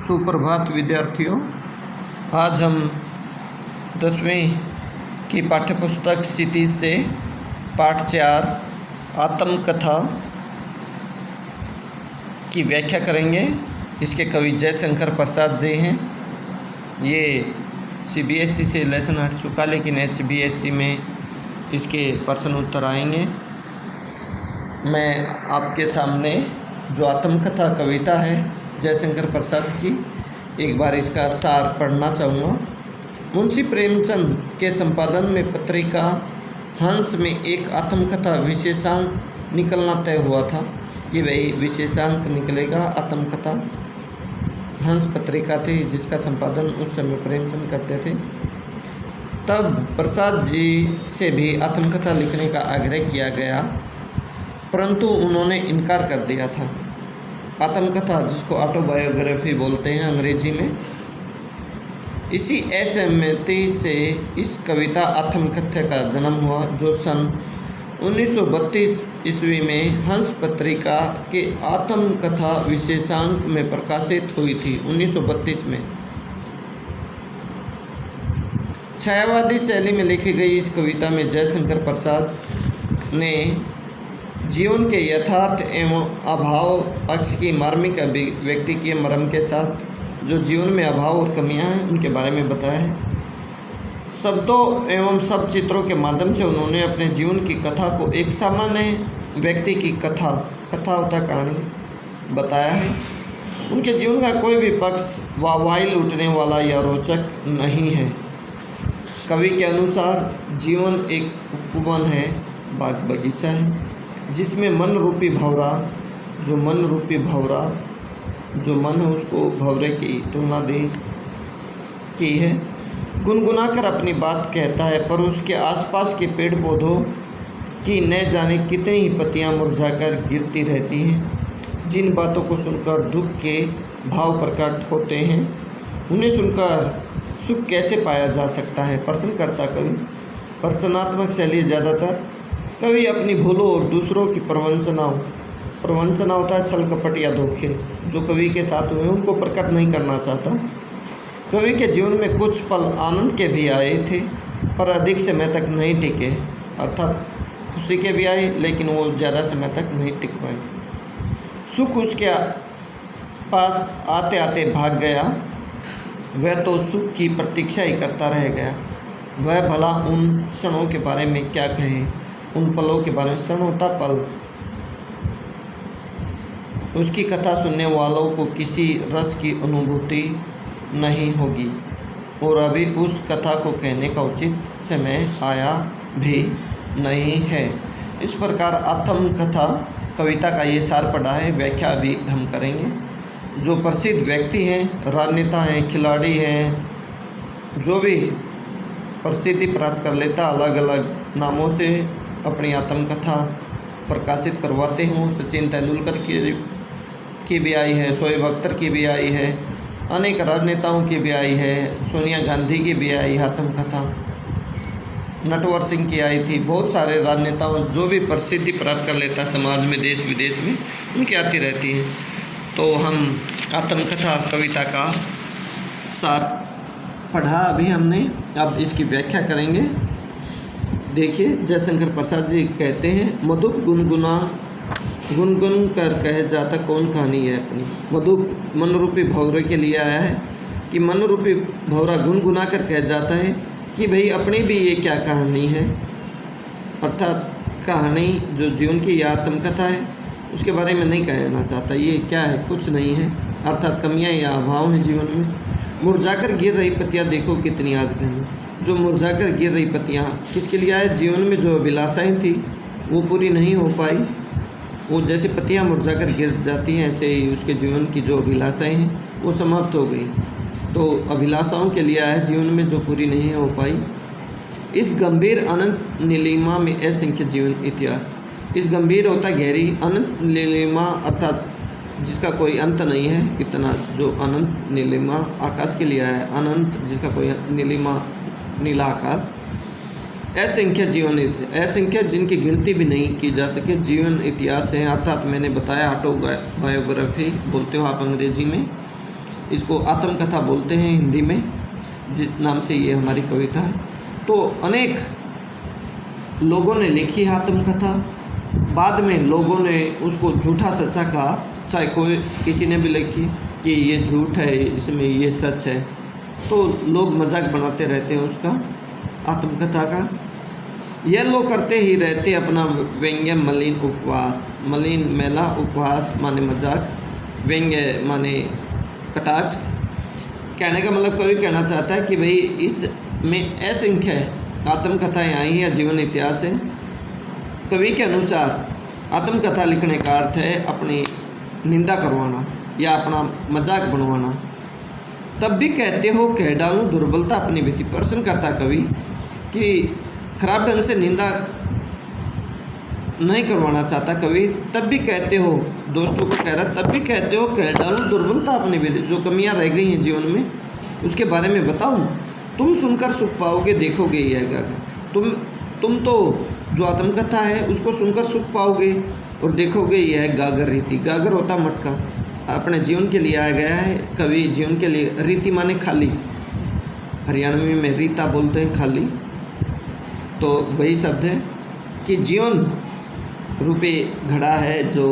सुप्रभात विद्यार्थियों। आज हम 10वीं की पाठ्यपुस्तक क्षितिज से पाठ 4 आत्मकथा की व्याख्या करेंगे। इसके कवि जयशंकर प्रसाद जी हैं। ये CBSE से लेसन हट चुका, लेकिन HBSE में इसके प्रश्न उत्तर आएंगे। मैं आपके सामने जो आत्मकथा कविता है जयशंकर प्रसाद की, एक बार इसका सार पढ़ना चाहूँगा। मुंशी प्रेमचंद के संपादन में पत्रिका हंस में एक आत्मकथा विशेषांक निकलना तय हुआ था कि भाई विशेषांक निकलेगा। आत्मकथा हंस पत्रिका थी जिसका संपादन उस समय प्रेमचंद करते थे। तब प्रसाद जी से भी आत्मकथा लिखने का आग्रह किया गया, परंतु उन्होंने इनकार कर दिया था। आत्मकथा, जिसको ऑटोबायोग्राफी बोलते हैं अंग्रेजी में, इसी असहमति से इस कविता आत्मकथा का जन्म हुआ, जो सन 1932 ईस्वी में हंस पत्रिका के आत्मकथा विशेषांक में प्रकाशित हुई थी। 1932 में छायावादी शैली में लिखी गई इस कविता में जयशंकर प्रसाद ने जीवन के यथार्थ एवं अभाव पक्ष की मार्मिक अभिव्यक्ति की मर्म के साथ जो जीवन में अभाव और कमियां हैं उनके बारे में बताया है। शब्दों एवं सब चित्रों के माध्यम से उन्होंने अपने जीवन की कथा को एक सामान्य व्यक्ति की कथा होता कहानी बताया है। उनके जीवन का कोई भी पक्ष वाहवाही लूटने वाला या रोचक नहीं है। कवि के अनुसार जीवन एक उपवन है, बाग बगीचा है, जिसमें मन रूपी भंवरा जो मन है उसको भंवरे की तुलना की है, गुनगुनाकर अपनी बात कहता है, पर उसके आसपास के पेड़ पौधों की न जाने कितनी ही पत्तियां मुरझाकर गिरती रहती हैं। जिन बातों को सुनकर दुख के भाव प्रकट होते हैं, उन्हें सुनकर सुख कैसे पाया जा सकता है? प्रश्न करता कवि। प्रश्नात्मक शैली ज़्यादातर कवि अपनी भूलों और दूसरों की प्रवंचना होता है, छल कपट या धोखे जो कवि के साथ हुए उनको प्रकट नहीं करना चाहता। कवि के जीवन में कुछ पल आनंद के भी आए थे, पर अधिक समय तक नहीं टिके। अर्थात खुशी के भी आए, लेकिन वो ज़्यादा समय तक नहीं टिक पाए। सुख उसके पास आते आते भाग गया, वह तो सुख की प्रतीक्षा ही करता रह गया। वह भला उन क्षणों के बारे में क्या कहे, उन पलों के बारे में। क्षण होता पल। उसकी कथा सुनने वालों को किसी रस की अनुभूति नहीं होगी, और अभी उस कथा को कहने का उचित समय आया भी नहीं है। इस प्रकार आत्मकथा कविता का ये सार पड़ा है। व्याख्या अभी हम करेंगे। जो प्रसिद्ध व्यक्ति हैं, राजनेता हैं, खिलाड़ी हैं, जो भी प्रसिद्धि प्राप्त कर लेता, अलग अलग नामों से अपनी आत्मकथा प्रकाशित करवाते हों। सचिन तेंदुलकर की भी आई है, शोएब अख्तर की भी आई है, अनेक राजनेताओं की भी आई है, सोनिया गांधी की भी आई आत्मकथा, नटवर सिंह की आई थी। बहुत सारे राजनेताओं जो भी प्रसिद्धि प्राप्त कर लेता समाज में, देश विदेश में, उनकी आती रहती हैं। तो हम आत्मकथा कविता का सार पढ़ा अभी हमने, अब इसकी व्याख्या करेंगे। देखिए, जयशंकर प्रसाद जी कहते हैं, मधुप गुनगुन कर कह जाता कौन कहानी है अपनी। मधुप मन रूपी भंवरे के लिए आया है कि मन रूपी भंवरा गुनगुना कर कह जाता है कि भाई अपनी भी ये क्या कहानी है। अर्थात कहानी जो जीवन की आत्मकथा है उसके बारे में नहीं कहना चाहता। ये क्या है? कुछ नहीं है। अर्थात कमियां या अभाव हैं जीवन में। मुरझाकर गिर रही पत्तियां देखो कितनी आज घनी। जो मुरझाकर गिर रही पत्तियां किसके लिए आए? जीवन में जो अभिलाषाएं थी वो पूरी नहीं हो पाई। वो जैसे पत्तियां मुरझाकर गिर जाती हैं, ऐसे ही उसके जीवन की जो अभिलाषाएं हैं वो समाप्त हो गई। तो अभिलाषाओं के लिए आया जीवन में जो पूरी नहीं हो पाई। इस गंभीर अनंत नीलिमा में असंख्य जीवन इतिहास। इस गंभीर होता गहरी, अनंत नीलिमा अर्थात जिसका कोई अंत नहीं है। इतना जो अनंत नीलिमा आकाश के लिए है, अनंत जिसका कोई नीलिमा नीला आकाश। असंख्य जीवन, असंख्य जिनकी गिनती भी नहीं की जा सके जीवन इतिहास है। अर्थात मैंने बताया ऑटोबायोग्राफी बोलते हो आप अंग्रेजी में। इसको आत्मकथा बोलते हैं हिंदी में, जिस नाम से ये हमारी कविता है। तो अनेक लोगों ने लिखी है आत्मकथा, बाद में लोगों ने उसको झूठा सच्चा कहा, चाहे कोई किसी ने भी लिखी कि ये झूठ है, इसमें ये सच है, तो लोग मजाक बनाते रहते हैं उसका, आत्मकथा का। यह लोग करते ही रहते अपना व्यंग्य मलिन उपवास। मलिन मेला, उपवास माने मजाक, व्यंग्य माने कटाक्ष। कहने का मतलब कवि कहना चाहता है कि भाई इसमें असंख्य आत्मकथाएँ आई हैं, जीवन इतिहास है। कवि के अनुसार आत्मकथा लिखने का अर्थ है अपनी निंदा करवाना या अपना मजाक बनवाना। तब भी कहते हो कह डालूं दुर्बलता अपनी बीती। प्रश्न करता कवि कि खराब ढंग से निंदा नहीं करवाना चाहता कवि, तब भी कहते हो, दोस्तों को कह रहा, तब भी कहते हो कह डालूं दुर्बलता अपनी बीती। जो कमियां रह गई हैं जीवन में उसके बारे में बताऊं। तुम सुनकर सुख पाओगे, देखोगे यह गागर। तुम तो जो आत्मकथा है उसको सुनकर सुख पाओगे और देखोगे यह गागर रीति। गागर होता मटका, अपने जीवन के लिए आया गया है कवि, जीवन के लिए। रीति माने खाली, हरियाणवी में रीता बोलते हैं खाली, तो वही शब्द है कि जीवन रूपी घड़ा है जो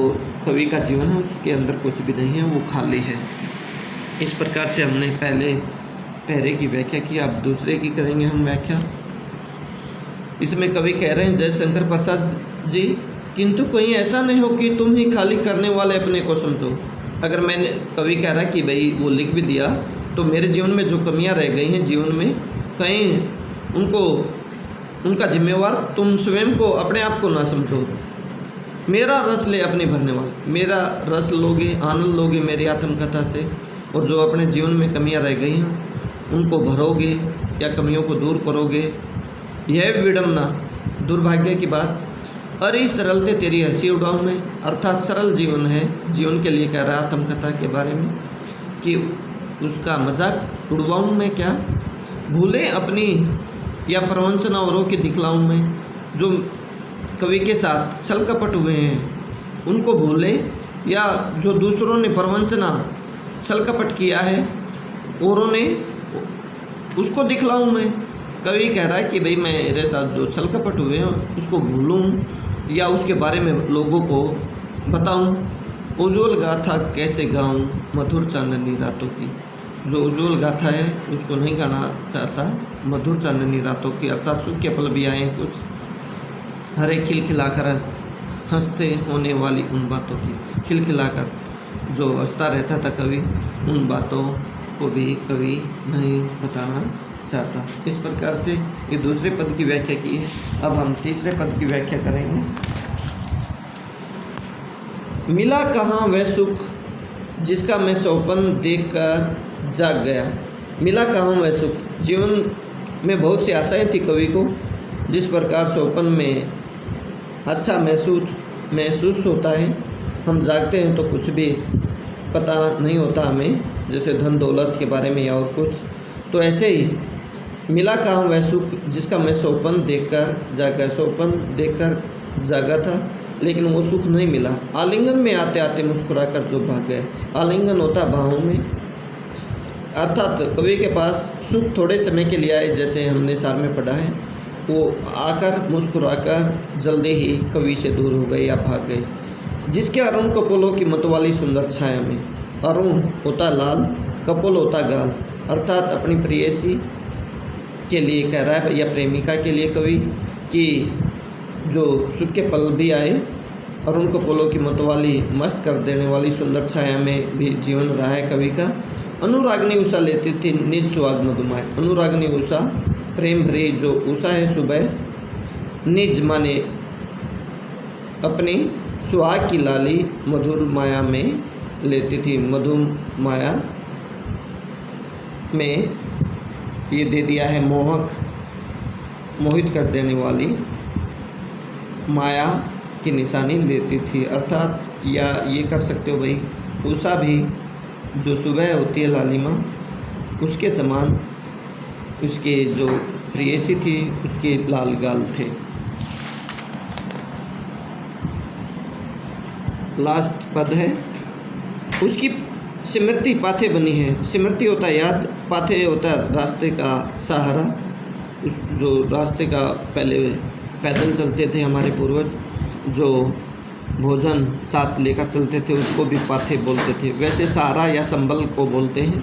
कवि का जीवन है, उसके अंदर कुछ भी नहीं है, वो खाली है। इस प्रकार से हमने पहले की व्याख्या की, अब दूसरे की करेंगे हम व्याख्या। इसमें कवि कह रहे हैं जयशंकर प्रसाद जी, किंतु कहीं ऐसा नहीं हो कि तुम ही खाली करने वाले अपने को समझो। अगर मैंने, कवि कह रहा है कि भाई वो लिख भी दिया तो मेरे जीवन में जो कमियां रह गई हैं जीवन में, कहीं उनका जिम्मेवार तुम स्वयं को, अपने आप को ना समझो। मेरा रस ले अपने भरने वाले, मेरा रस लोगे, आनंद लोगे मेरी आत्मकथा से, और जो अपने जीवन में कमियां रह गई हैं उनको भरोगे या कमियों को दूर करोगे। यह विडम्बना, दुर्भाग्य की बात, अरे सरलते तेरी हंसी उड़ाऊँ में, अर्थात सरल जीवन है, जीवन के लिए कह रहा है आत्मकथा के बारे में कि उसका मजाक उड़वाऊँ मैं क्या, भूले अपनी या प्रवंचना औरों की दिखलाऊँ मैं। जो कवि के साथ छल कपट हुए हैं उनको भूले, या जो दूसरों ने प्रवंचना छल कपट किया है औरों ने, उसको दिखलाऊँ मैं। कवि कह रहा है कि भाई मेरे साथ जो छल कपट हुए हैं उसको भूलूं या उसके बारे में लोगों को बताऊं। उज्ज्वल गाथा कैसे गाऊं मधुर चांदनी रातों की। जो उज्ज्वल गाथा है उसको नहीं गाना चाहता, मधुर चांदनी रातों की, अर्थात सुख के पल भी आए कुछ, हरे खिलखिलाकर हंसते होने वाली उन बातों की। खिलखिलाकर जो हंसता रहता था कवि, उन बातों को भी कवि नहीं बताना चाहता। इस प्रकार से ये दूसरे पद की व्याख्या की है। अब हम तीसरे पद की व्याख्या करेंगे। मिला कहाँ वह सुख जिसका मैं सौपन देखकर जाग गया। मिला कहाँ वह सुख। जीवन में बहुत सी आशाएं थी कवि को, जिस प्रकार सौपन में अच्छा महसूस होता है। हम जागते हैं तो कुछ भी पता नहीं होता हमें, जैसे धन दौलत के बारे में या और कुछ, तो ऐसे ही मिला कहाँ वह सुख जिसका मैं सौपन देखकर जागा। सौपन देखकर जागा था लेकिन वो सुख नहीं मिला। आलिंगन में आते आते मुस्कुराकर जो भाग गए। आलिंगन होता बाहों में, अर्थात कवि के पास सुख थोड़े समय के लिए आए, जैसे हमने सार में पढ़ा है, वो आकर मुस्कुराकर जल्दी ही कवि से दूर हो गए या भाग गए। जिसके अरुण कपोलों की मतवाली सुंदर छाया में, अरुण होता लाल, कपोल होता गाल, अर्थात अपनी प्रेयसी के लिए कह रहा है या प्रेमिका के लिए कवि कि जो सुख के पल भी आए, अरुण कपोलों की मतवाली मस्त कर देने वाली सुंदर छाया में भी जीवन रहा है कवि का। अनुरागनी उषा लेती थी निज सुहाग मधुमाय। अनुरागनी उषा, प्रेम भरी जो उषा है सुबह, निज माने अपनी सुहाग की लाली मधुर माया में लेती थी। मधु माया में ये दे दिया है मोहक, मोहित कर देने वाली माया की निशानी लेती थी, अर्थात या ये कर सकते हो भाई, उषा भी जो सुबह होती है लालिमा, उसके समान उसके जो प्रेयसी थी उसके लाल गाल थे। लास्ट पद है, उसकी स्मृति पाथे बनी है। स्मृति होता है याद, पाथे होता है रास्ते का सहारा। उस जो रास्ते का पहले पैदल चलते थे हमारे पूर्वज, जो भोजन साथ लेकर चलते थे, उसको भी पाथे बोलते थे। वैसे सहारा या संबल को बोलते हैं।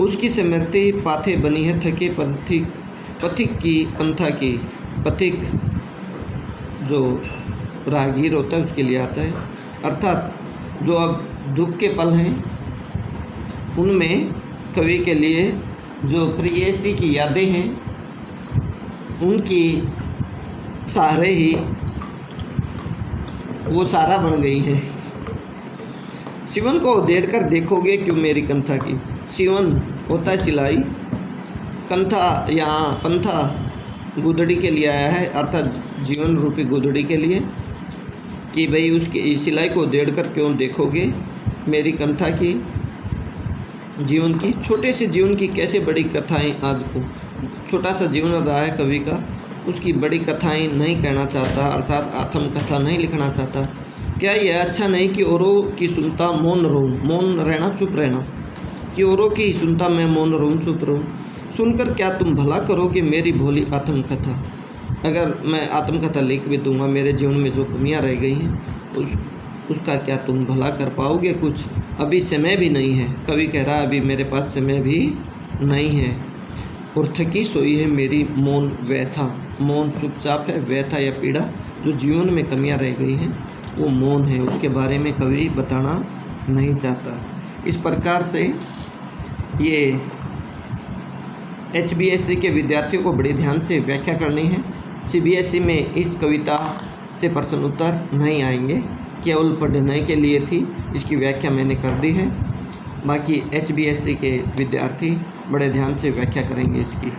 उसकी स्मृति पाथे बनी है। थके पथिक की पंथा की। पथिक जो राहगीर होता है उसके लिए आता है, अर्थात जो अब दुख के पल हैं उनमें कवि के लिए जो प्रेयसी की यादें हैं उनकी सहारे ही वो सारा बन गई है। सिवन को उधेड़ कर देखोगे क्यों मेरी कंथा की। सिवन होता है सिलाई, कंथा यहाँ पंथा गुदड़ी के लिए आया है, अर्थात जीवन रूपी गुदड़ी के लिए, कि भाई उसकी सिलाई को उधेड़ कर क्यों देखोगे मेरी कंथा की, जीवन की। छोटे से जीवन की कैसे बड़ी कथाएं, आज को छोटा सा जीवन रहा है कवि का, उसकी बड़ी कथाएं नहीं कहना चाहता, अर्थात आत्म कथा नहीं लिखना चाहता। क्या यह अच्छा नहीं कि औरों की सुनता मौन रहूं, मौन रहना, चुप रहना, कि औरों की सुनता मैं मौन रहूं, चुप रहूं। सुनकर क्या तुम भला करोगे मेरी भोली आत्मकथा। अगर मैं आत्मकथा लिख भी दूंगा, मेरे जीवन में जो कमियां रह गई हैं उसका क्या तुम भला कर पाओगे कुछ। अभी समय भी नहीं है, कवि कह रहा है अभी मेरे पास समय भी नहीं है। और थकी सोई है मेरी मौन व्यथा। मौन चुपचाप है, व्यथा या पीड़ा जो जीवन में कमियां रह गई हैं वो मौन है, उसके बारे में कवि बताना नहीं चाहता। इस प्रकार से ये HBSC के विद्यार्थियों को बड़े ध्यान से व्याख्या करनी है। CBSE में इस कविता से प्रश्न उत्तर नहीं आएंगे, केवल पढ़ने के लिए थी, इसकी व्याख्या मैंने कर दी है। बाकी HBSC के विद्यार्थी बड़े ध्यान से व्याख्या करेंगे इसकी।